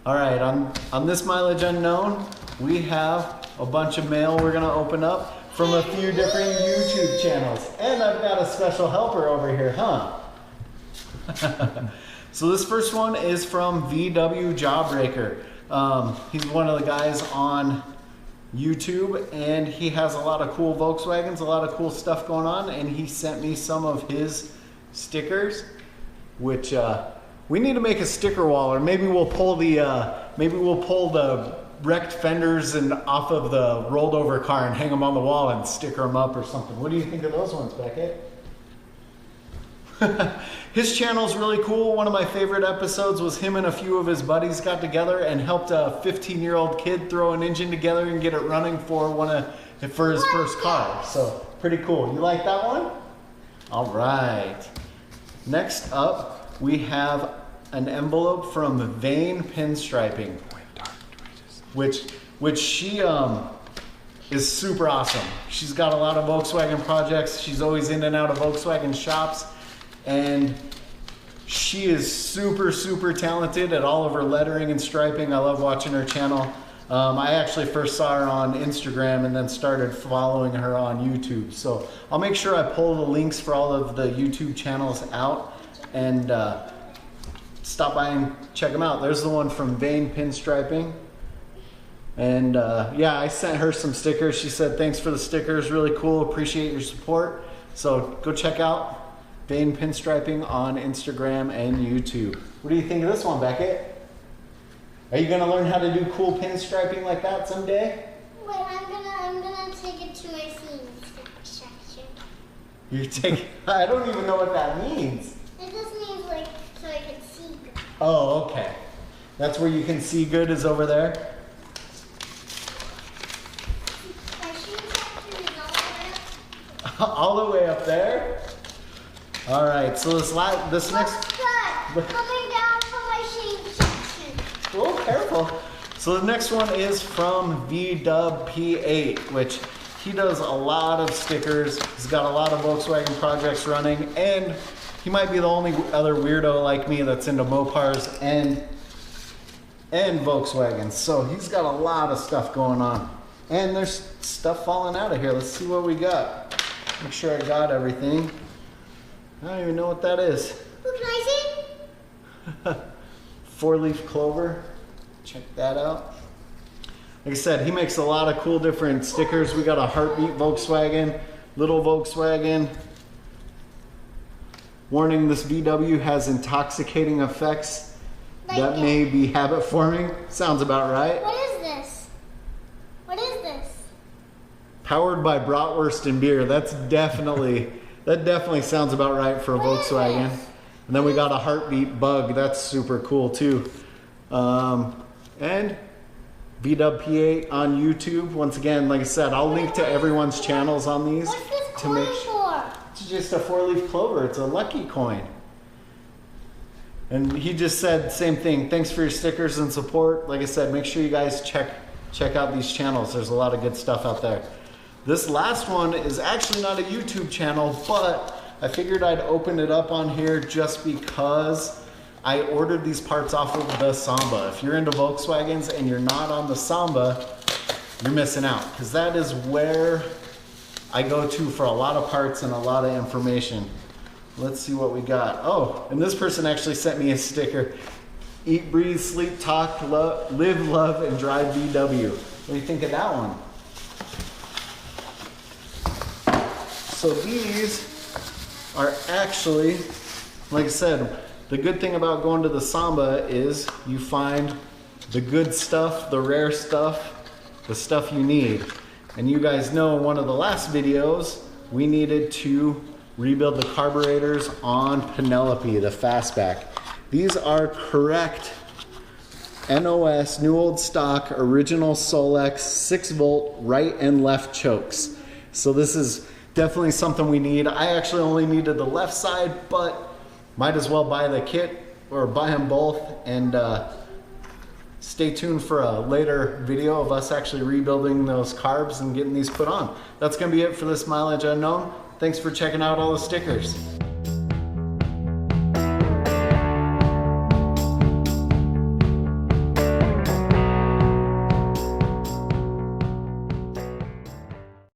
All right, on this mileage unknown, we have a bunch of mail we're gonna open up from a few different YouTube channels. And I've got a special helper over here, huh? So this first one is from VeeDub Jawbreaker. He's one of the guys on YouTube, and he has a lot of cool Volkswagens, a lot of cool stuff going on, and he sent me some of his stickers, which we need to make a sticker wall, or maybe we'll pull the wrecked fenders and off of the rolled over car and hang them on the wall and sticker them up or something. What do you think of those ones, Beckett? His channel's really cool. One of my favorite episodes was him and a few of his buddies got together and helped a 15-year-old kid throw an engine together and get it running for his first car. So pretty cool. You like that one? All right. Next up, we have an envelope from Vane Pinstriping, which she is super awesome. She's got a lot of Volkswagen projects. She's always in and out of Volkswagen shops. And she is super, super talented at all of her lettering and striping. I love watching her channel. I actually first saw her on Instagram and then started following her on YouTube. So I'll make sure I pull the links for all of the YouTube channels out and stop by and check them out. There's the one from Vane Pinstriping. And yeah, I sent her some stickers. She said, thanks for the stickers, really cool, appreciate your support. So go check out Vane Pinstriping on Instagram and YouTube. What do you think of this one, Beckett? Are you gonna learn how to do cool pinstriping like that someday? Wait, I'm gonna take it to my scene section. You're taking, I don't even know what that means. It just means like, so I can see good. Oh, okay. That's where you can see good, is over there? My shoe section is all the way up. All the way up there? All right, so this next... Coming down from my shoe section. Oh, careful. So the next one is from VeeDub P8, which he does a lot of stickers. He's got a lot of Volkswagen projects running, and he might be the only other weirdo like me that's into Mopars and Volkswagens. So he's got a lot of stuff going on. And there's stuff falling out of here. Let's see what we got. Make sure I got everything. I don't even know what that is. Can I see? 4-leaf clover. Check that out. Like I said, he makes a lot of cool different stickers. We got a heartbeat Volkswagen, little Volkswagen. Warning, this VW has intoxicating effects that may be habit forming. Sounds about right. What is this? What is this? Powered by bratwurst and beer. That definitely sounds about right for a Volkswagen. And then we got a heartbeat bug. That's super cool too. And VeeDub P8 on YouTube. Once again, like I said, I'll link to everyone's channels on these. What's this coin for? It's just a 4-leaf clover. It's a lucky coin. And he just said same thing. Thanks for your stickers and support. Like I said, make sure you guys check out these channels. There's a lot of good stuff out there. This last one is actually not a YouTube channel, but I figured I'd open it up on here just because I ordered these parts off of the Samba. If you're into Volkswagens and you're not on the Samba, you're missing out, because that is where I go to for a lot of parts and a lot of information. Let's see what we got. Oh, and this person actually sent me a sticker. Eat, breathe, sleep, talk, live, love, and drive VW. What do you think of that one? So these are actually, like I said, the good thing about going to the Samba is you find the good stuff, the rare stuff, the stuff you need. And you guys know in one of the last videos, we needed to rebuild the carburetors on Penelope, the fastback. These are correct NOS, new old stock, original Solex, 6-volt right and left chokes. So this is definitely something we need. I actually only needed the left side, but might as well buy the kit or buy them both, and stay tuned for a later video of us actually rebuilding those carbs and getting these put on. That's gonna be it for this Mileage Unknown. Thanks for checking out all the stickers.